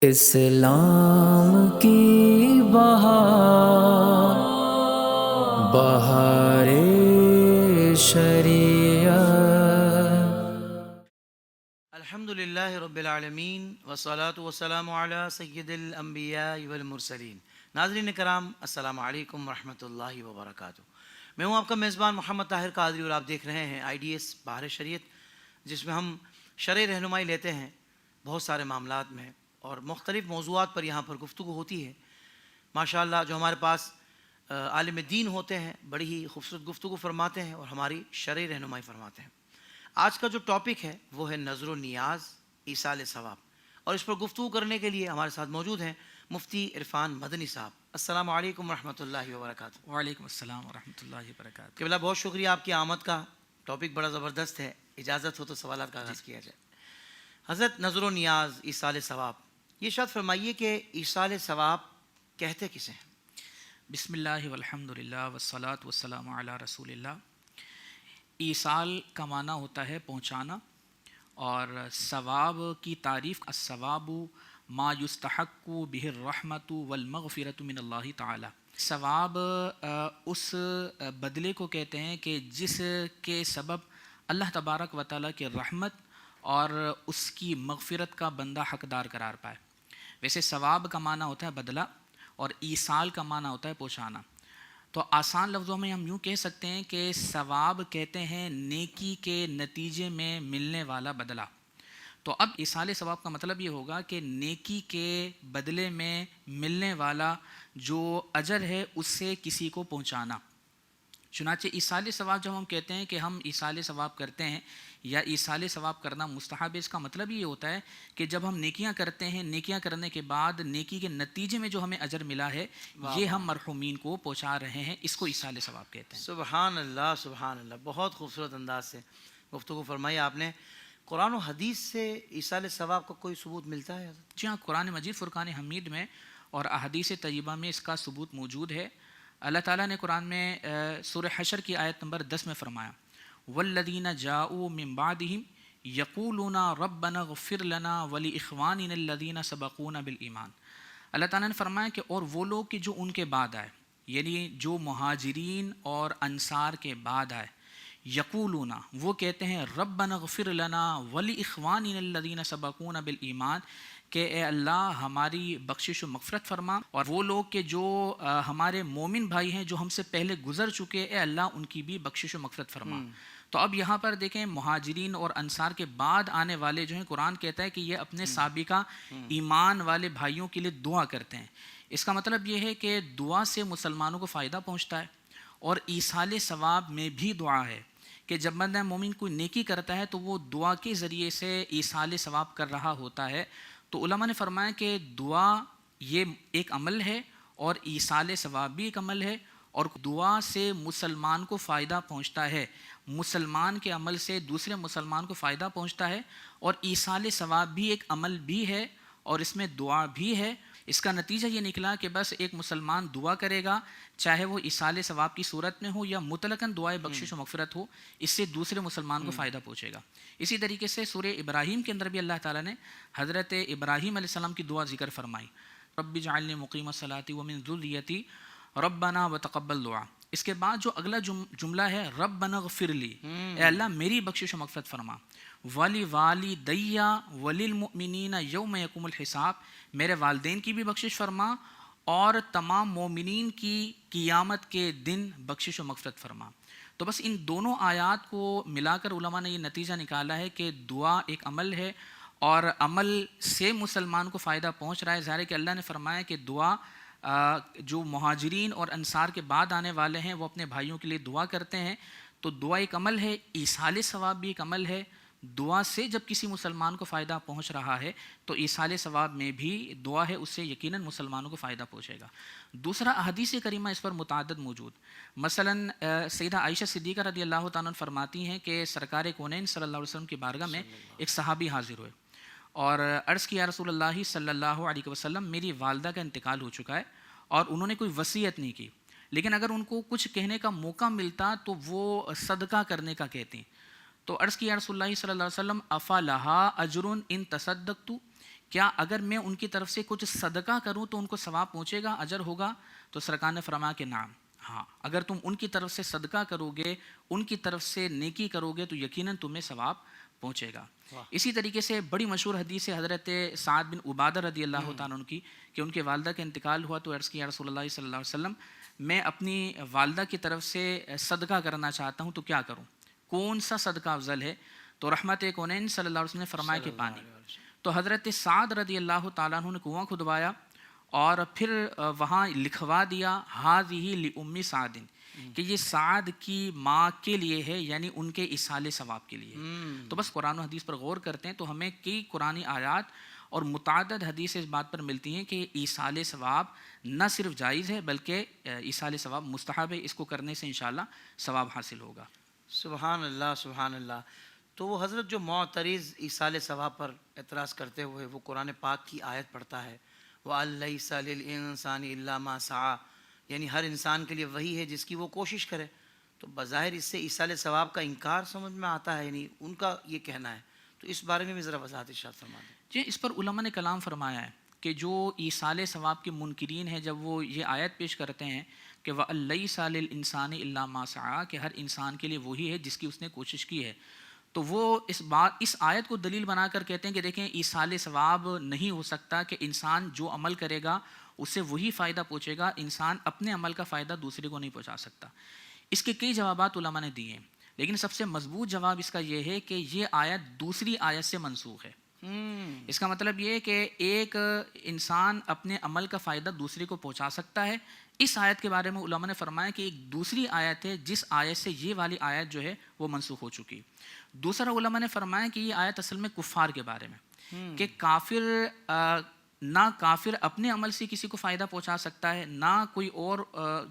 اسلام کی بہار بہار شریعت۔ الحمدللہ رب العالمین والصلاة والسلام علی سید الانبیاء والمرسلین۔ ناظرین کرام، السلام علیکم ورحمۃ اللہ وبرکاتہ۔ میں ہوں آپ کا میزبان محمد طاہر قادری اور آپ دیکھ رہے ہیں IDS بہار شریعت، جس میں ہم شرعی رہنمائی لیتے ہیں بہت سارے معاملات میں، اور مختلف موضوعات پر یہاں پر گفتگو ہوتی ہے۔ ماشاءاللہ جو ہمارے پاس عالم دین ہوتے ہیں بڑی ہی خوبصورت گفتگو فرماتے ہیں اور ہماری شرعی رہنمائی فرماتے ہیں۔ آج کا جو ٹاپک ہے وہ ہے نظر و نیاز، ایصال ثواب، اور اس پر گفتگو کرنے کے لیے ہمارے ساتھ موجود ہیں مفتی عرفان مدنی صاحب۔ السلام علیکم ورحمۃ اللہ وبرکاتہ۔ وعلیکم السلام ورحمۃ اللہ وبرکاتہ۔ قبلہ بہت شکریہ آپ کی آمد کا، ٹاپک بڑا زبردست ہے، اجازت ہو تو سوالات کا آغاز کیا جائے۔ حضرت، نظر و نیاز، ایصال ثواب، یہ ارشاد فرمائیے کہ ایصال ثواب کہتے کسے ہیں؟ بسم اللہ والحمد للہ والصلاۃ والسلام علی رسول اللہ۔ ایصال کا معنی ہوتا ہے پہنچانا، اور ثواب کی تعریف الثواب ما یستحق بہ الرحمۃ والمغفرۃ من اللہ تعالی۔ ثواب اس بدلے کو کہتے ہیں کہ جس کے سبب اللہ تبارک و تعالیٰ کی رحمت اور اس کی مغفرت کا بندہ حقدار قرار پائے۔ ویسے ثواب کا معنی ہوتا ہے بدلہ، اور ایصال کا معنی ہوتا ہے پہنچانا۔ تو آسان لفظوں میں ہم یوں کہہ سکتے ہیں کہ ثواب کہتے ہیں نیکی کے نتیجے میں ملنے والا بدلہ۔ تو اب ایصال ثواب کا مطلب یہ ہوگا کہ نیکی کے بدلے میں ملنے والا جو اجر ہے اس سے کسی کو پہنچانا۔ چنانچہ ایصال ثواب جب ہم کہتے ہیں کہ ہم ایصال ثواب کرتے ہیں یا ایصال ثواب کرنا مستحب ہے، اس کا مطلب یہ ہوتا ہے کہ جب ہم نیکیاں کرتے ہیں، نیکیاں کرنے کے بعد نیکی کے نتیجے میں جو ہمیں اجر ملا ہے یہ ہم مرحومین کو پہنچا رہے ہیں، اس کو ایصال ثواب کہتے ہیں۔ سبحان اللہ، سبحان اللہ، بہت خوبصورت انداز سے گفتگو فرمائی آپ نے۔ قرآن و حدیث سے ایصال ثواب کا کوئی ثبوت ملتا ہے حضرت؟ جی ہاں، قرآن مجید فرقان حمید میں اور احادیث طیبہ میں اس کا ثبوت موجود ہے۔ اللہ تعالیٰ نے قرآن میں سورہ حشر کی آیت نمبر 10 میں فرمایا والذین جاؤوا من بعدہم یقولون ربنا اغفر لنا ولاخواننا الذین سبقونا بالایمان۔ اللہ تعالیٰ نے فرمایا کہ اور وہ لوگ کہ جو ان کے بعد آئے، یعنی جو مہاجرین اور انصار کے بعد آئے، یقولون وہ کہتے ہیں ربنا اغفر لنا ولاخواننا الذین سبقونا بالایمان، کہ اے اللہ ہماری بخشش و مغفرت فرما، اور وہ لوگ کہ جو ہمارے مومن بھائی ہیں جو ہم سے پہلے گزر چکے، اے اللہ ان کی بھی بخشش و مغفرت فرما۔ تو اب یہاں پر دیکھیں مہاجرین اور انصار کے بعد آنے والے جو ہیں، قرآن کہتا ہے کہ یہ اپنے سابقہ ایمان والے بھائیوں کے لیے دعا کرتے ہیں۔ اس کا مطلب یہ ہے کہ دعا سے مسلمانوں کو فائدہ پہنچتا ہے، اور ایصال ثواب میں بھی دعا ہے کہ جب بندہ مومن کوئی نیکی کرتا ہے تو وہ دعا کے ذریعے سے ایصال ثواب کر رہا ہوتا ہے۔ تو علماء نے فرمایا کہ دعا یہ ایک عمل ہے اور ایصال ثواب بھی ایک عمل ہے، اور دعا سے مسلمان کو فائدہ پہنچتا ہے، مسلمان کے عمل سے دوسرے مسلمان کو فائدہ پہنچتا ہے، اور ایصال ثواب بھی ایک عمل بھی ہے اور اس میں دعا بھی ہے۔ اس کا نتیجہ یہ نکلا کہ بس ایک مسلمان دعا کرے گا، چاہے وہ ایصال ثواب کی صورت میں ہو یا مطلقاً دعائے بخشش و مغفرت ہو، اس سے دوسرے مسلمان کو فائدہ پہنچے گا۔ اسی طریقے سے سورہ ابراہیم کے اندر بھی اللہ تعالیٰ نے حضرت ابراہیم علیہ السلام کی دعا ذکر فرمائی، رب اجعلنی مقیم الصلاۃ ومن ذریتی ربنا وتقبل دعا۔ اس کے بعد جو اگلا جملہ ہے ربنا اغفر لی، اے اللہ میری بخشش و مغفرت فرما، وَلِوَالِدَيَّ وَلِلْمُؤْمِنِينَ يَوْمَ يَقُومُ الْحِسَابِ، میرے والدین کی بھی بخشش فرما اور تمام مومنین کی قیامت کے دن بخشش و مغفرت فرما۔ تو بس ان دونوں آیات کو ملا کر علماء نے یہ نتیجہ نکالا ہے کہ دعا ایک عمل ہے، اور عمل سے مسلمان کو فائدہ پہنچ رہا ہے۔ ظاہر ہے کہ اللہ نے فرمایا کہ دعا جو مہاجرین اور انصار کے بعد آنے والے ہیں وہ اپنے بھائیوں کے لیے دعا کرتے ہیں، تو دعا ایک عمل ہے، ایصال ثواب بھی ایک عمل ہے۔ دعا سے جب کسی مسلمان کو فائدہ پہنچ رہا ہے تو ایصال ثواب میں بھی دعا ہے، اس سے یقیناً مسلمانوں کو فائدہ پہنچے گا۔ دوسرا، احادیث کریمہ اس پر متعدد موجود، مثلاً سیدہ عائشہ صدیقہ رضی اللہ تعالیٰ عنہ فرماتی ہیں کہ سرکار کونین صلی اللہ علیہ وسلم کی بارگاہ میں ایک صحابی حاضر ہوئے اور عرض کیا رسول اللہ صلی اللہ علیہ وسلم، میری والدہ کا انتقال ہو چکا ہے اور انہوں نے کوئی وصیت نہیں کی، لیکن اگر ان کو کچھ کہنے کا موقع ملتا تو وہ صدقہ کرنے کا کہتی۔ تو عرض کیا رسول اللہ صلی اللہ علیہ وسلم افا لہا اجر ان تصدقت، کیا اگر میں ان کی طرف سے کچھ صدقہ کروں تو ان کو ثواب پہنچے گا، اجر ہوگا؟ تو سرکار نے فرمایا کہ نعم، ہاں، اگر تم ان کی طرف سے صدقہ کرو گے، ان کی طرف سے نیکی کرو گے تو یقیناً تمہیں ثواب پہنچے گا۔ اسی طریقے سے بڑی مشہور حدیث ہے حضرت سعد بن عبادہ رضی اللہ تعالیٰ عنہ کی، کہ ان کے والدہ کا انتقال ہوا تو عرض کیا رسول اللہ صلی اللہ علیہ وسلم، میں اپنی والدہ کی طرف سے صدقہ کرنا چاہتا ہوں تو کیا کروں، کون سا صدقہ افضل ہے؟ تو رحمت کونین صلی اللہ علیہ وسلم نے فرمایا کہ پانی۔ تو حضرت سعد رضی اللہ تعالیٰ عنہ نے کنواں کھدوایا اور پھر وہاں لکھوا دیا ہذہ لأم سعد، کہ یہ سعد کی ماں کے لیے ہے، یعنی ان کے ایصال ثواب کے لیے۔ تو بس قرآن و حدیث پر غور کرتے ہیں تو ہمیں کئی قرآنی آیات اور متعدد حدیث اس بات پر ملتی ہیں کہ ایصال ثواب نہ صرف جائز ہے بلکہ ایصال ثواب مستحب ہے، اس کو کرنے سے انشاءاللہ ثواب حاصل ہوگا۔ سبحان اللہ سبحان اللہ۔ تو وہ حضرت جو معترض ایصال ثواب پر اعتراض کرتے ہوئے وہ قرآن پاک کی آیت پڑھتا ہے، وَأَلَّيْسَ لِلْإِنسَانِ إِلَّا مَا سَعَى، یعنی ہر انسان کے لیے وہی ہے جس کی وہ کوشش کرے، تو بظاہر اس سے ایصال ثواب کا انکار سمجھ میں آتا ہے، یعنی ان کا یہ کہنا ہے، تو اس بارے میں بھی ذرا وضاحت ارشاد فرما دیں۔ جی، اس پر علماء نے کلام فرمایا ہے کہ جو ایصال ثواب کے منکرین ہیں جب وہ یہ آیت پیش کرتے ہیں کہ وَأَلَّيْسَ لِلْإِنسَانِ إِلَّا مَا سَعَى، کہ ہر انسان کے لیے وہی ہے جس کی اس نے کوشش کی ہے، تو وہ اس آیت کو دلیل بنا کر کہتے ہیں کہ دیکھیں ایصال ثواب نہیں ہو سکتا کہ انسان جو عمل کرے گا اس سے وہی فائدہ پہنچے گا، انسان اپنے عمل کا فائدہ دوسرے کو نہیں پہنچا سکتا۔ اس کے کئی جوابات علماء نے دیے ہیں، لیکن سب سے مضبوط جواب اس کا یہ ہے کہ یہ آیت دوسری آیت سے منسوخ ہے۔ اس کا مطلب یہ ہے کہ ایک انسان اپنے عمل کا فائدہ دوسرے کو پہنچا سکتا ہے۔ اس آیت کے بارے میں علماء نے فرمایا کہ ایک دوسری آیت ہے جس آیت سے یہ والی آیت جو ہے وہ منسوخ ہو چکی۔ دوسرا علماء نے فرمایا کہ یہ آیت اصل میں کفار کے بارے میں، کہ نہ کافر اپنے عمل سے کسی کو فائدہ پہنچا سکتا ہے، نہ کوئی اور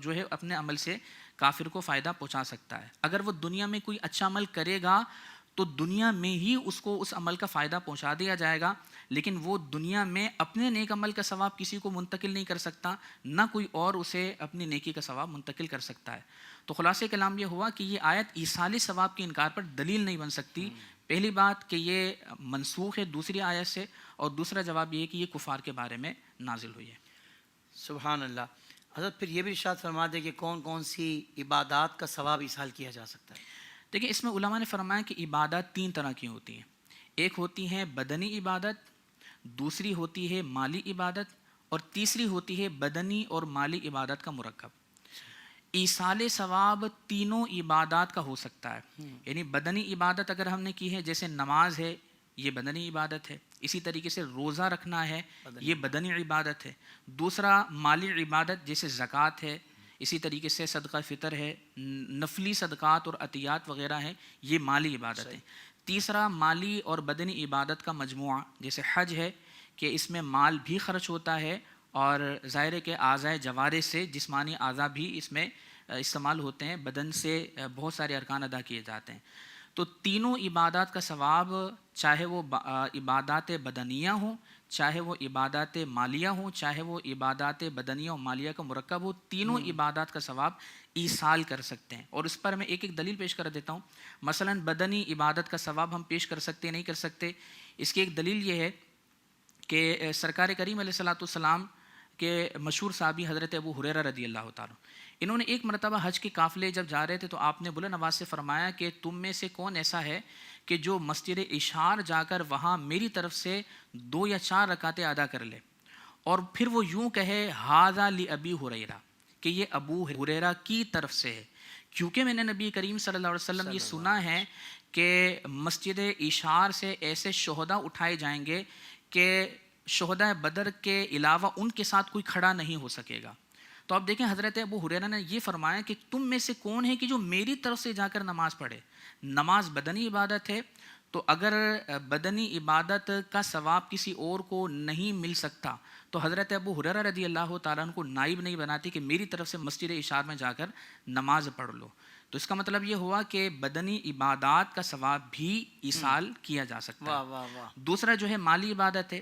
جو ہے اپنے عمل سے کافر کو فائدہ پہنچا سکتا ہے۔ اگر وہ دنیا میں کوئی اچھا عمل کرے گا تو دنیا میں ہی اس کو اس عمل کا فائدہ پہنچا دیا جائے گا، لیکن وہ دنیا میں اپنے نیک عمل کا ثواب کسی کو منتقل نہیں کر سکتا، نہ کوئی اور اسے اپنی نیکی کا ثواب منتقل کر سکتا ہے۔ تو خلاصہ کلام یہ ہوا کہ یہ آیت ایصال ثواب کے انکار پر دلیل نہیں بن سکتی۔ پہلی بات کہ یہ منسوخ ہے دوسری آیت سے، اور دوسرا جواب یہ ہے کہ یہ کفار کے بارے میں نازل ہوئی ہے۔ سبحان اللہ۔ حضرت پھر یہ بھی ارشاد فرما دیں کہ کون کون سی عبادات کا ثواب ایصال کیا جا سکتا ہے؟ دیکھیں، اس میں علماء نے فرمایا کہ عبادات تین طرح کی ہوتی ہیں، ایک ہوتی ہے بدنی عبادت، دوسری ہوتی ہے مالی عبادت، اور تیسری ہوتی ہے بدنی اور مالی عبادت کا مرکب۔ ایصال ثواب تینوں عبادات کا ہو سکتا ہے، یعنی بدنی عبادت اگر ہم نے کی ہے، جیسے نماز ہے یہ بدنی عبادت ہے، اسی طریقے سے روزہ رکھنا ہے یہ بدنی عبادت ہے، دوسرا مالی عبادت جیسے زکوٰۃ ہے، اسی طریقے سے صدقہ فطر ہے، نفلی صدقات اور عطیات وغیرہ ہیں، یہ مالی عبادت ہے۔ تیسرا مالی اور بدنی عبادت کا مجموعہ جیسے حج ہے، کہ اس میں مال بھی خرچ ہوتا ہے، اور ظاہر کے اعضائے جوارح سے جسمانی اعضاء بھی اس میں استعمال ہوتے ہیں، بدن سے بہت سارے ارکان ادا کیے جاتے ہیں۔ تو تینوں عبادات کا ثواب، چاہے وہ عبادات بدنیہ ہوں، چاہے وہ عبادات مالیہ ہوں، چاہے وہ عبادات بدنیہ و مالیہ کا مرکب ہو، تینوں عبادات کا ثواب ایصال کر سکتے ہیں۔ اور اس پر میں ایک ایک دلیل پیش کر دیتا ہوں۔ مثلا بدنی عبادت کا ثواب ہم پیش کر سکتے نہیں کر سکتے، اس کی ایک دلیل یہ ہے کہ سرکار کریم علیہ الصلوۃ والسلام کے مشہور صحابی حضرت ابو ہریرہ رضی اللہ تعالیٰ، انہوں نے ایک مرتبہ حج کے قافلے جب جا رہے تھے تو آپ نے بلند آواز سے فرمایا کہ تم میں سے کون ایسا ہے کہ جو مسجد اشعار جا کر وہاں میری طرف سے 2 یا 4 رکعتیں ادا کر لے، اور پھر وہ یوں کہے ھذا لابی ہریرہ، کہ یہ ابو ہریرہ کی طرف سے ہے، کیونکہ میں نے نبی کریم صلی اللہ علیہ وسلم یہ سنا ہے کہ مسجد اشعار سے ایسے شہداء اٹھائے جائیں گے کہ شہداء بدر کے علاوہ ان کے ساتھ کوئی کھڑا نہیں ہو سکے گا۔ تو آپ دیکھیں حضرت ابو ہریرہ نے یہ فرمایا کہ تم میں سے کون ہے کہ جو میری طرف سے جا کر نماز پڑھے۔ نماز بدنی عبادت ہے، تو اگر بدنی عبادت کا ثواب کسی اور کو نہیں مل سکتا تو حضرت ابو ہریرہ رضی اللہ تعالیٰ عنہ کو نائب نہیں بناتی کہ میری طرف سے مسجد اشعار میں جا کر نماز پڑھ لو۔ تو اس کا مطلب یہ ہوا کہ بدنی عبادات کا ثواب بھی ایصال کیا جا سکتا ہے۔ دوسرا جو ہے مالی عبادت ہے،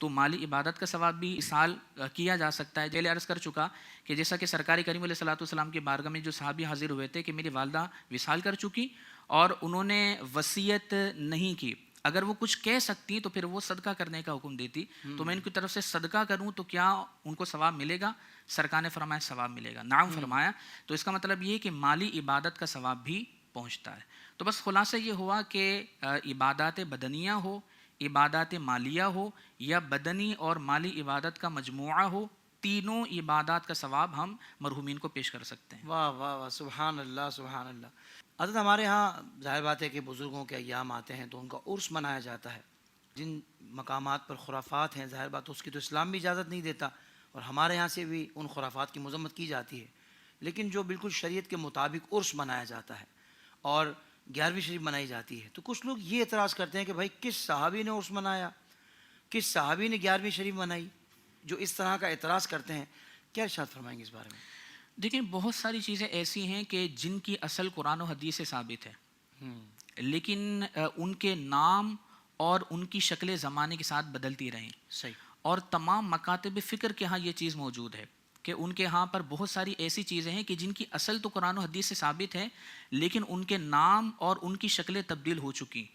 تو مالی عبادت کا ثواب بھی ایصال کیا جا سکتا ہے۔ پہلے عرض کر چکا کہ جیسا کہ سرکار کریم علیہ الصلوۃ والسلام کی بارگاہ میں جو صحابی حاضر ہوئے تھے کہ میری والدہ وصال کر چکی اور انہوں نے وصیت نہیں کی، اگر وہ کچھ کہہ سکتی تو پھر وہ صدقہ کرنے کا حکم دیتی، تو میں ان کی طرف سے صدقہ کروں تو کیا ان کو ثواب ملے گا؟ سرکار نے فرمایا ثواب ملے گا، نعم فرمایا۔ تو اس کا مطلب یہ ہے کہ مالی عبادت کا ثواب بھی پہنچتا ہے۔ تو بس خلاصہ یہ ہوا کہ عبادات بدنیہ ہو، عبادات مالیہ ہو، یا بدنی اور مالی عبادت کا مجموعہ ہو، تینوں عبادات کا ثواب ہم مرحومین کو پیش کر سکتے ہیں۔ واہ واہ واہ، سبحان اللہ سبحان اللہ۔ حضرت ہمارے ہاں ظاہر بات ہے کہ بزرگوں کے ایام آتے ہیں تو ان کا عرس منایا جاتا ہے۔ جن مقامات پر خرافات ہیں ظاہر بات اس کی تو اسلام بھی اجازت نہیں دیتا، اور ہمارے ہاں سے بھی ان خرافات کی مذمت کی جاتی ہے، لیکن جو بالکل شریعت کے مطابق عرس منایا جاتا ہے اور 11ویں شریف منائی جاتی ہے، تو کچھ لوگ یہ اعتراض کرتے ہیں کہ بھائی کس صحابی نے عرس منایا، کس صحابی نے 11ویں شریف منائی؟ جو اس طرح کا اعتراض کرتے ہیں، کیا ارشاد فرمائیں گے اس بارے میں؟ دیکھیں بہت ساری چیزیں ایسی ہیں کہ جن کی اصل قرآن و حدیث سے ثابت ہے، لیکن ان کے نام اور ان کی شکل زمانے کے ساتھ بدلتی رہیں۔ صحیح۔ اور تمام مکاتب فکر کے ہاں یہ چیز موجود ہے کہ ان کے ہاں پر بہت ساری ایسی چیزیں ہیں کہ جن کی اصل تو قرآن و حدیث سے ثابت ہے، لیکن ان کے نام اور ان کی شکلیں تبدیل ہو چکی،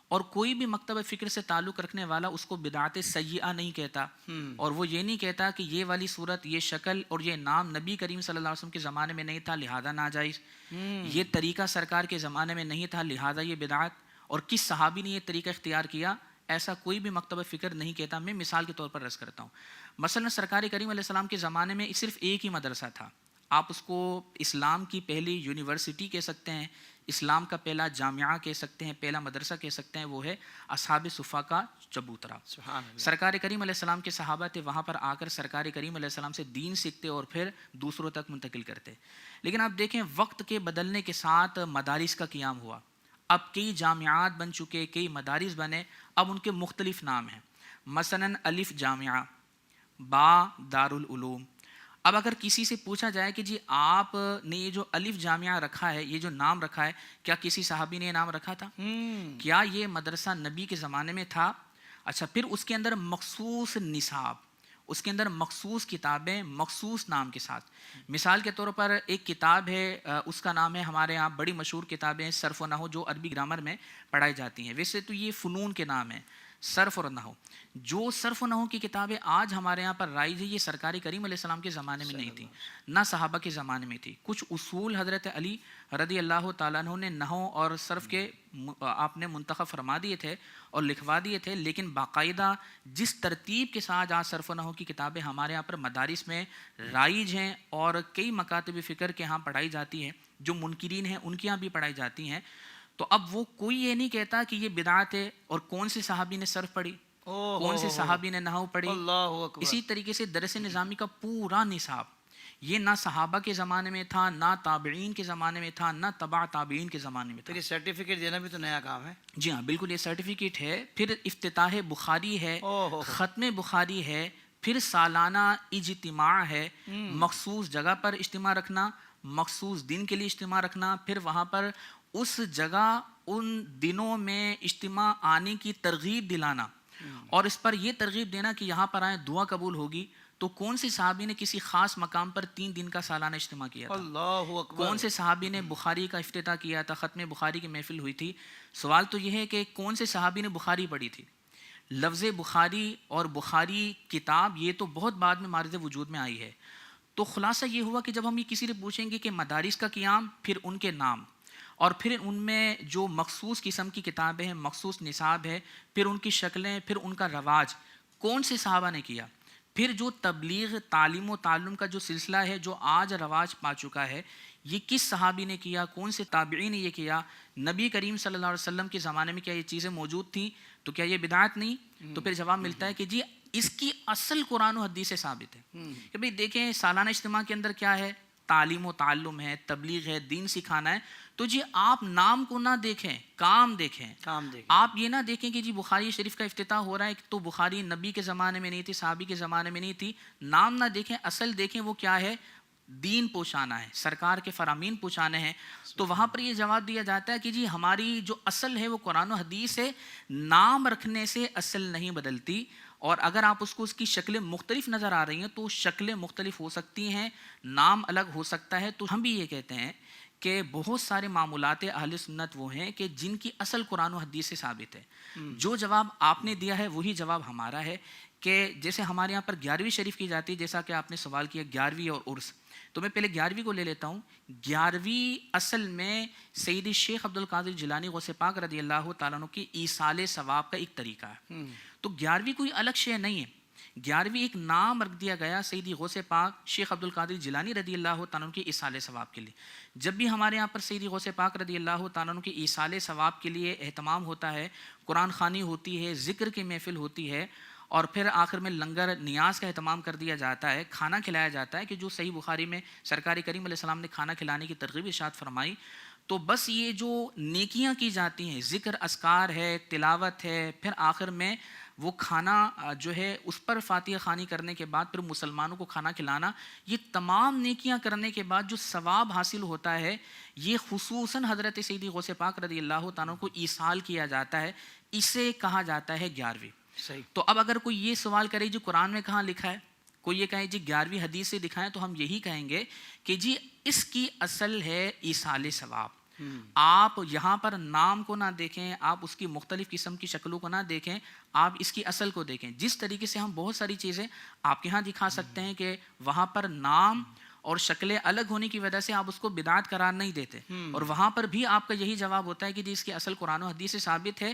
اور کوئی بھی مکتب فکر سے تعلق رکھنے والا اس کو بدعت سیئہ نہیں کہتا، اور وہ یہ نہیں کہتا کہ یہ والی صورت، یہ شکل اور یہ نام نبی کریم صلی اللہ علیہ وسلم کے زمانے میں نہیں تھا لہذا ناجائز، یہ طریقہ سرکار کے زمانے میں نہیں تھا لہذا یہ بدعت، اور کس صحابی نے یہ طریقہ اختیار کیا، ایسا کوئی بھی مکتب فکر نہیں کہتا۔ میں مثال کے طور پر عرض کرتا ہوں، مثلا سرکار کریم علیہ السلام کے زمانے میں صرف ایک ہی مدرسہ تھا، آپ اس کو اسلام کی پہلی یونیورسٹی کہہ سکتے ہیں، اسلام کا پہلا جامعہ کہہ سکتے ہیں، پہلا مدرسہ کہہ سکتے ہیں، وہ ہے اصحاب صفا کا چبوترا۔ سبحان اللہ۔ سرکار کریم علیہ السلام کے صحابہ تھے، وہاں پر آ کر سرکار کریم علیہ السلام سے دین سیکھتے اور پھر دوسروں تک منتقل کرتے۔ لیکن آپ دیکھیں وقت کے بدلنے کے ساتھ مدارس کا قیام ہوا، اب کئی جامعات بن چکے، کئی مدارس بنے، اب ان کے مختلف نام ہیں، مثلا الف جامعہ، با دارالعلوم۔ اب اگر کسی سے پوچھا جائے کہ جی آپ نے یہ جو الف جامعہ رکھا ہے، یہ جو نام رکھا ہے، کیا کسی صحابی نے یہ نام رکھا تھا؟ کیا یہ مدرسہ نبی کے زمانے میں تھا؟ اچھا، پھر اس کے اندر مخصوص نصاب، اس کے اندر مخصوص کتابیں مخصوص نام کے ساتھ۔ مثال کے طور پر ایک کتاب ہے، اس کا نام ہے، ہمارے یہاں بڑی مشہور کتابیں صرف و نحو جو عربی گرامر میں پڑھائی جاتی ہیں، ویسے تو یہ فنون کے نام ہیں، صرف اور نحو۔ جو صرف و نحو کی کتابیں آج ہمارے یہاں پر رائج ہے، یہ سرکار کریم علیہ السلام کے زمانے میں نہیں تھی، نہ صحابہ کے زمانے میں تھی۔ کچھ اصول حضرت علی رضی اللہ تعالیٰ عنہ نے نحو اور صرف کے آپ نے منتخب فرما دیے تھے اور لکھوا دیے تھے، لیکن باقاعدہ جس ترتیب کے ساتھ آج صرف و نحو کی کتابیں ہمارے یہاں پر مدارس میں رائج ہیں اور کئی مکاتب فکر کے ہاں پڑھائی جاتی ہیں، جو منکرین ہیں ان کے یہاں بھی پڑھائی جاتی ہیں، تو اب وہ کوئی یہ نہیں کہتا کہ یہ بدعت ہے، اور کون سے صحابی نے صرف پڑھی، کون سے صحابی نے نحو پڑھی۔ اللہ اکبر۔ اسی طریقے سے درس نظامی کا پورا نصاب یہ نہ صحابہ کے زمانے میں تھا، نہ تابعین کے زمانے میں تھا، نہ تبع تابعین کے زمانے میں تھا۔ پھر یہ سرٹیفکیٹ دینا بھی تو نیا کام ہے۔ جی ہاں بالکل، یہ سرٹیفکیٹ ہے، پھر افتتاح بخاری ہے، ختم بخاری ہے، پھر سالانہ اجتماع ہے، مخصوص جگہ پر اجتماع رکھنا، مخصوص دن کے لیے اجتماع رکھنا، پھر وہاں پر اس جگہ ان دنوں میں اجتماع آنے کی ترغیب دلانا، اور اس پر یہ ترغیب دینا کہ یہاں پر آئیں دعا قبول ہوگی۔ تو کون سے صحابی نے کسی خاص مقام پر 3 دن کا سالانہ اجتماع کیا تھا؟ اللہ اکبر۔ کون سے صحابی نے بخاری کا افتتاح کیا تھا، ختم بخاری کی محفل ہوئی تھی؟ سوال تو یہ ہے کہ کون سے صحابی نے بخاری پڑھی تھی؟ لفظ بخاری اور بخاری کتاب یہ تو بہت بعد میں مارد وجود میں آئی ہے۔ تو خلاصہ یہ ہوا کہ جب ہم یہ کسی سے پوچھیں گے کہ مدارس کا قیام، پھر ان کے نام، اور پھر ان میں جو مخصوص قسم کی کتابیں ہیں، مخصوص نصاب ہے، پھر ان کی شکلیں، پھر ان کا رواج کون سے صحابہ نے کیا، پھر جو تبلیغ تعلیم و تعلم کا جو سلسلہ ہے جو آج رواج پا چکا ہے، یہ کس صحابی نے کیا، کون سے تابعین نے یہ کیا، نبی کریم صلی اللہ علیہ وسلم کے زمانے میں کیا یہ چیزیں موجود تھیں، تو کیا یہ بدعت نہیں؟ تو پھر جواب ملتا ہے کہ جی اس کی اصل قرآن و حدیث سے ثابت ہے کہ بھئی دیکھیں سالانہ اجتماع کے اندر کیا ہے، تعلیم و تعلم ہے، تبلیغ ہے، دین سکھانا ہے۔ تو جی آپ نام کو نہ دیکھیں، کام دیکھیں، آپ یہ نہ دیکھیں کہ جی بخاری شریف کا افتتاح ہو رہا ہے تو بخاری نبی کے زمانے میں نہیں تھی، صحابی کے زمانے میں نہیں تھی، نام نہ دیکھیں، اصل دیکھیں وہ کیا ہے، دین پہنچانا ہے، سرکار کے فرامین پہنچانے ہیں۔ تو وہاں پر یہ جواب دیا جاتا ہے کہ جی ہماری جو اصل ہے وہ قرآن و حدیث ہے، نام رکھنے سے اصل نہیں بدلتی، اور اگر آپ اس کی شکلیں مختلف نظر آ رہی ہیں تو شکلیں مختلف ہو سکتی ہیں، نام الگ ہو سکتا ہے۔ تو ہم بھی یہ کہتے ہیں کہ بہت سارے معمولات اہل سنت وہ ہیں کہ جن کی اصل قرآن و حدیث سے ثابت ہے. جو جواب آپ نے دیا ہے وہی جواب ہمارا ہے کہ جیسے ہمارے یہاں پر 11ویں شریف کی جاتی ہے، جیسا کہ آپ نے سوال کیا 11ویں اور عرس، تو میں پہلے 11ویں کو لے لیتا ہوں. 11ویں اصل میں سیدی شیخ عبد القادر جیلانی غوث پاک رضی اللہ تعالیٰ عنہ کی ایصال ثواب کا ایک طریقہ ہے. تو 11ویں کوئی الگ شے نہیں ہے. 11ویں ایک نام رکھ دیا گیا سیدی غوث پاک شیخ عبد القادر جیلانی رضی اللہ تعالیٰ عنہ کی ایصال ثواب کے لیے. جب بھی ہمارے یہاں پر سیدی غوث پاک رضی اللہ تعالیٰ عنہ کی ایصال ثواب کے لیے اہتمام ہوتا ہے، قرآن خوانی ہوتی ہے، ذکر کی محفل ہوتی ہے، اور پھر آخر میں لنگر نیاز کا اہتمام کر دیا جاتا ہے، کھانا کھلایا جاتا ہے، کہ جو صحیح بخاری میں سرکار کریم علیہ السلام نے کھانا کھلانے کی ترغیب ارشاد فرمائی. تو بس یہ جو نیکیاں کی جاتی ہیں، ذکر اذکار ہے، تلاوت ہے، پھر آخر میں وہ کھانا جو ہے اس پر فاتحہ خوانی کرنے کے بعد پھر مسلمانوں کو کھانا کھلانا، یہ تمام نیکیاں کرنے کے بعد جو ثواب حاصل ہوتا ہے، یہ خصوصاً حضرت سیدی غوث پاک رضی اللہ تعالیٰ کو ایصال کیا جاتا ہے. اسے کہا جاتا ہے 11ویں. صحیح. تو اب اگر کوئی یہ سوال کرے جی قرآن میں کہاں لکھا ہے، کوئی یہ کہے جی 11ویں حدیث سے دکھائیں، تو ہم یہی کہیں گے کہ جی اس کی اصل ہے ایصال ثواب. آپ یہاں پر نام کو نہ دیکھیں، آپ اس کی مختلف قسم کی شکلوں کو نہ دیکھیں، آپ اس کی اصل کو دیکھیں. جس طریقے سے ہم بہت ساری چیزیں آپ کے ہاں دکھا سکتے ہیں کہ وہاں پر نام اور شکلیں الگ ہونے کی وجہ سے آپ اس کو بدعت قرار نہیں دیتے، اور وہاں پر بھی آپ کا یہی جواب ہوتا ہے کہ جی اس کی اصل قرآن و حدیث سے ثابت ہے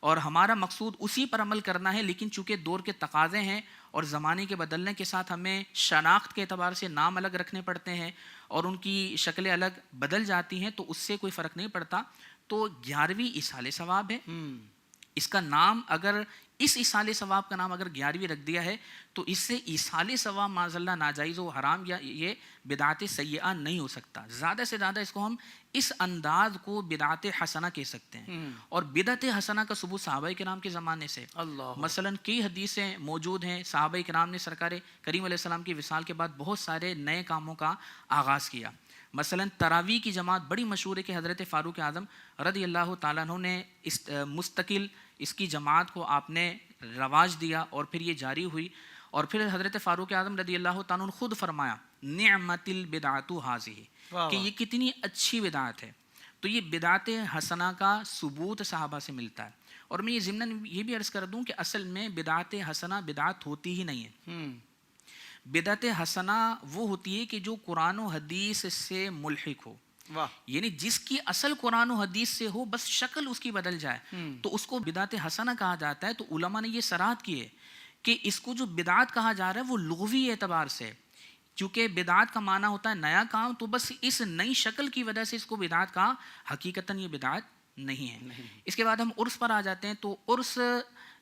اور ہمارا مقصود اسی پر عمل کرنا ہے. لیکن چونکہ دور کے تقاضے ہیں اور زمانے کے بدلنے کے ساتھ ہمیں شناخت کے اعتبار سے نام الگ رکھنے پڑتے ہیں اور ان کی شکلیں الگ بدل جاتی ہیں، تو اس سے کوئی فرق نہیں پڑتا. تو 11ویں ایصال ثواب ہے. اس کا نام اگر اس ایصال ثواب کا نام اگر 11ویں رکھ دیا ہے تو اس سے ایصال ثواب معاذ اللہ ناجائز و حرام یا یہ بدعت سیئہ نہیں ہو سکتا. زیادہ سے زیادہ اس کو ہم اس انداز کو بدعت حسنہ کہہ سکتے ہیں. اور بدعت حسنہ کا ثبوت صحابہ کرام کے زمانے سے مثلاً کئی حدیثیں موجود ہیں. صحابہ کرام نے سرکار کریم علیہ السلام کی وصال کے بعد بہت سارے نئے کاموں کا آغاز کیا. مثلاً تراویح کی جماعت بڑی مشہور ہے کہ حضرت فاروق اعظم رضی اللہ تعالیٰ عنہ نے مستقل اس کی جماعت کو آپ نے رواج دیا اور پھر یہ جاری ہوئی. اور پھر حضرت فاروق اعظم رضی اللہ تعالیٰ عنہ خود فرمایا نعمت البدعۃ ھذہ، کہ یہ کتنی اچھی بدعت ہے. تو یہ بدعت حسنہ کا ثبوت صحابہ سے ملتا ہے. اور میں یہ ضمناً یہ بھی عرض کر دوں کہ اصل میں بدعت حسنہ بدعت ہوتی ہی نہیں ہے. بدعت حسنہ وہ ہوتی ہے کہ جو قرآن و حدیث سے ملحق ہو، یعنی جس کی اصل قرآن و حدیث سے ہو، بس شکل اس کی بدل جائے تو اس کو بدعت حسنہ کہا جاتا ہے. تو علماء نے یہ صراحت کی ہے کہ اس کو جو بدعت کہا جا رہا ہے وہ لغوی اعتبار سے، چونکہ بدعت کا معنی ہوتا ہے نیا کام، تو بس اس نئی شکل کی وجہ سے اس کو بدعت کہا، حقیقتاً یہ بدعت نہیں ہے. اس کے بعد ہم عرس پر آ جاتے ہیں. تو عرس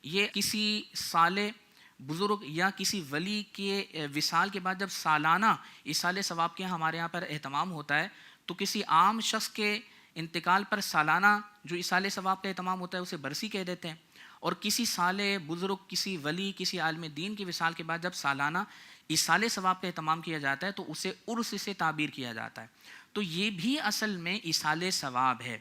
یہ کسی صالح بزرگ یا کسی ولی کے وصال کے بعد جب سالانہ ایصال ثواب کے ہمارے یہاں پر اہتمام ہوتا ہے، تو کسی عام شخص کے انتقال پر سالانہ جو ایصال ثواب کا اہتمام ہوتا ہے اسے برسی کہہ دیتے ہیں. اور کسی صالح بزرگ، کسی ولی، کسی عالم دین کے وصال کے بعد جب سالانہ ایصال ثواب کا اہتمام کیا جاتا ہے تو اسے عرس سے تعبیر کیا جاتا ہے. تو یہ بھی اصل میں ایصال ثواب ہے.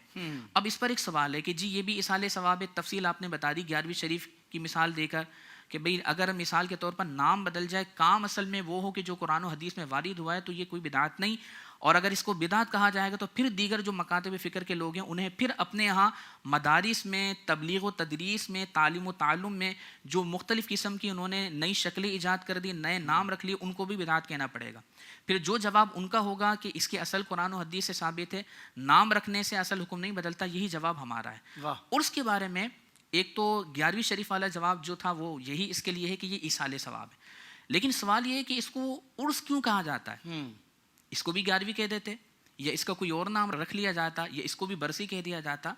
اب اس پر ایک سوال ہے کہ جی یہ بھی ایصال ثواب ہے، تفصیل آپ نے بتا دی 11ویں شریف کی مثال دے کر کہ بھئی اگر مثال کے طور پر نام بدل جائے، کام اصل میں وہ ہو کہ جو قرآن و حدیث میں وارد ہوا ہے، تو یہ کوئی بدعت نہیں. اور اگر اس کو بدعت کہا جائے گا تو پھر دیگر جو مکاتب فکر کے لوگ ہیں انہیں پھر اپنے ہاں مدارس میں، تبلیغ و تدریس میں، تعلیم و تعلم میں جو مختلف قسم کی انہوں نے نئی شکلیں ایجاد کر دی، نئے نام رکھ لیے، ان کو بھی بدعت کہنا پڑے گا. پھر جو جواب ان کا ہوگا کہ اس کی اصل قرآن و حدیث سے ثابت ہے، نام رکھنے سے اصل حکم نہیں بدلتا، یہی جواب ہمارا ہے. اور اس کے بارے میں ایک تو 11ویں شریف والا جواب جو تھا وہ یہی اس کے لیے ہے کہ یہ ایصال ثواب ہے. لیکن سوال یہ ہے کہ اس کو عرس کیوں کہا جاتا ہے؟ اس کو بھی 11ویں کہہ دیتے، یا اس کا کوئی اور نام رکھ لیا جاتا، یا اس کو بھی برسی کہہ دیا جاتا.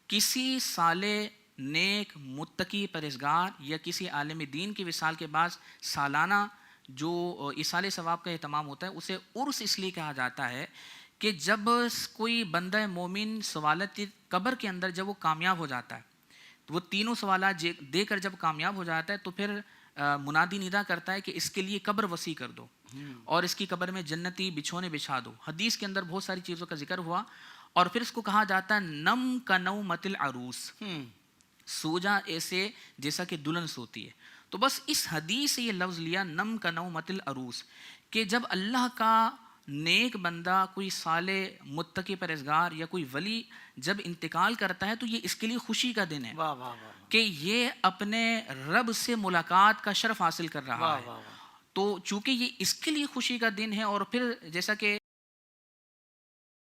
کسی صالح نیک متقی پرہیزگار یا کسی عالم دین کی وصال کے بعد سالانہ جو ایصال ثواب کا اہتمام ہوتا ہے اسے عرس اس لیے کہا جاتا ہے کہ جب کوئی بندہ مومن سوالت قبر کے اندر جب وہ کامیاب ہو جاتا ہے، وہ تینوں سوالات دے کر جب کامیاب ہو جاتا ہے تو پھر منادی ندا کرتا ہے کہ اس کے لیے قبر وسیع کر دو اور اس کی قبر میں جنتی بچھونے بچھا دو. حدیث کے اندر بہت ساری چیزوں کا ذکر ہوا اور پھر اس کو کہا جاتا ہے نم کا نومت العروس، سو جا ایسے جیسا کہ دلہن سوتی ہے. تو بس اس حدیث سے یہ لفظ لیا نم کا نومت العروس کہ جب اللہ کا نیک بندہ، کوئی صالح متقی پرہیزگار یا کوئی ولی جب انتقال کرتا ہے تو یہ اس کے لیے خوشی کا دن ہے واہ واہ واہ کہ یہ اپنے رب سے ملاقات کا شرف حاصل کر رہا واہ ہے. واہ واہ. تو چونکہ یہ اس کے لیے خوشی کا دن ہے، اور پھر جیسا کہ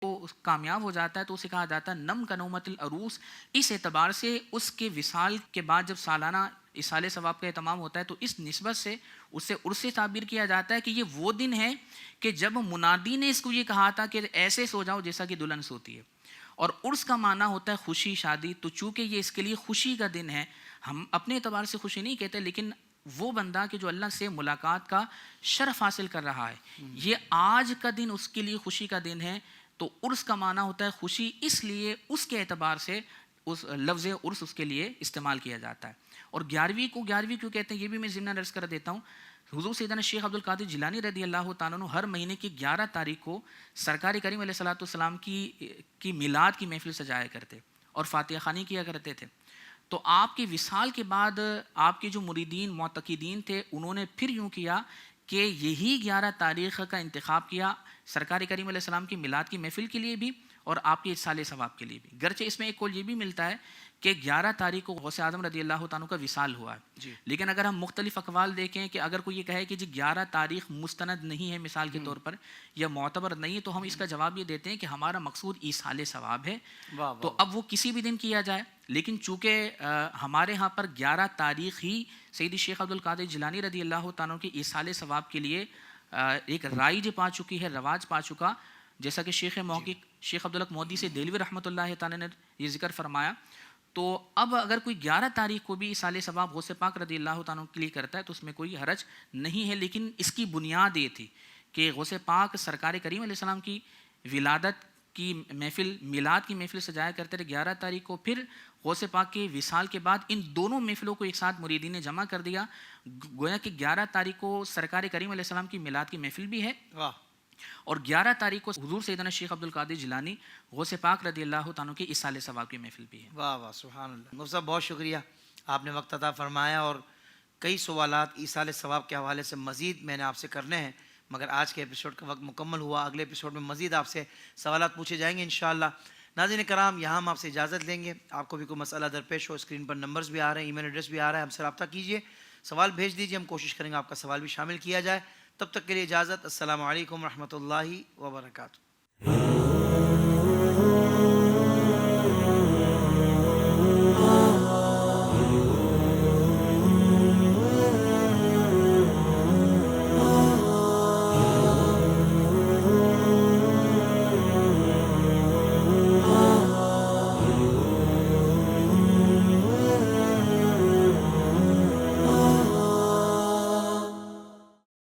وہ کامیاب ہو جاتا ہے تو اسے کہا جاتا ہے نم کنومت العروس. اس اعتبار سے اس کے وصال کے بعد جب سالانہ اصال ثواب کا اہتمام ہوتا ہے تو اس نسبت سے اسے عرس سے تعبیر کیا جاتا ہے کہ یہ وہ دن ہے کہ جب منادی نے اس کو یہ کہا تھا کہ ایسے سو جاؤ جیسا کہ دلہن سوتی ہے. اور عرس کا معنی ہوتا ہے خوشی، شادی. تو چونکہ یہ اس کے لیے خوشی کا دن ہے، ہم اپنے اعتبار سے خوشی نہیں کہتے، لیکن وہ بندہ کہ جو اللہ سے ملاقات کا شرف حاصل کر رہا ہے، یہ آج کا دن اس کے لیے خوشی کا دن ہے. تو عرس کا معنی ہوتا ہے خوشی، اس لیے اس کے اعتبار سے اس لفظ عرس اس کے لیے استعمال کیا جاتا ہے. اور 11ویں کو 11ویں کیوں کہتے ہیں یہ بھی میں ضمن عرض کر دیتا ہوں. حضور سیدنا شیخ عبد القادر جیلانی رضی اللہ تعالیٰ عنہ ہر مہینے کی 11 تاریخ کو سرکار کریم علیہ الصلوۃ والسلام کی میلاد کی محفل سجایا کرتے اور فاتحہ خوانی کیا کرتے تھے. تو آپ کے وصال کے بعد آپ کے جو مریدین معتقدین تھے انہوں نے پھر یوں کیا کہ یہی 11 تاریخ کا انتخاب کیا سرکار کریم علیہ السلام کی میلاد کی محفل کے لیے بھی اور آپ کے اصال ثواب کے لیے بھی. گرچہ اس میں ایک قول یہ بھی ملتا ہے کہ 11 تاریخ کو غوث اعظم رضی اللہ تعالیٰ کا وصال ہوا ہے جی. لیکن اگر ہم مختلف اقوال دیکھیں کہ اگر کوئی یہ کہے کہ جی 11 تاریخ مستند نہیں ہے مثال کے طور پر یا معتبر نہیں ہے، تو ہم اس کا جواب یہ دیتے ہیں کہ ہمارا مقصود ایصال ثواب ہے. واہ تو اب وہ کسی بھی دن کیا جائے، لیکن چونکہ ہمارے ہاں پر 11 تاریخ ہی سیدی شیخ عبد القادر جیلانی رضی اللہ تعالیٰ کی ایصال ثواب کے لیے ایک رائج پا چکی ہے، رواج پا چکا. جیسا کہ شیخ محقق شیخ عبدالحق مودی سے دہلوی رحمۃ اللہ تعالیٰ نے یہ ذکر فرمایا. تو اب اگر کوئی 11 تاریخ کو بھی ایصال ثواب غوث پاک رضی اللہ تعالیٰ کے لیے کرتا ہے تو اس میں کوئی حرج نہیں ہے. لیکن اس کی بنیاد یہ تھی کہ غوث پاک سرکار کریم علیہ السلام کی ولادت کی محفل، میلاد کی محفل سجایا کرتے تھے 11 تاریخ کو. پھر غوث پاک کے وصال کے بعد ان دونوں محفلوں کو ایک ساتھ مریدین نے جمع کر دیا. گویا کہ 11 تاریخ کو سرکار کریم علیہ السلام کی میلاد کی محفل بھی ہے واہ. اور 11 تاریخ کو حضور سیدنا شیخ عبد القادر جیلانی غوث پاک رضی اللہ تعالیٰ کی ایصال ثواب کی محفل بھی ہے. واہ واہ سبحان اللہ. مفتی صاحب بہت شکریہ، آپ نے وقت عطا فرمایا اور کئی سوالات ایصال ثواب کے حوالے سے مزید میں نے آپ سے کرنے ہیں، مگر آج کے ایپیسوڈ کا وقت مکمل ہوا. اگلے ایپیسوڈ میں مزید آپ سے سوالات پوچھے جائیں گے انشاءاللہ. ناظرین کرام، یہاں ہم آپ سے اجازت لیں گے. آپ کو بھی کوئی مسئلہ درپیش ہو، اسکرین پر نمبرز بھی آ رہے ہیں، ای میل ایڈریس بھی آ رہا ہے، ہم سے رابطہ کیجیے، سوال بھیج دیجیے، ہم کوشش کریں گے آپ کا سوال بھی شامل کیا جائے. تب تک کے لیے اجازت. السلام علیکم ورحمۃ اللہ وبرکاتہ.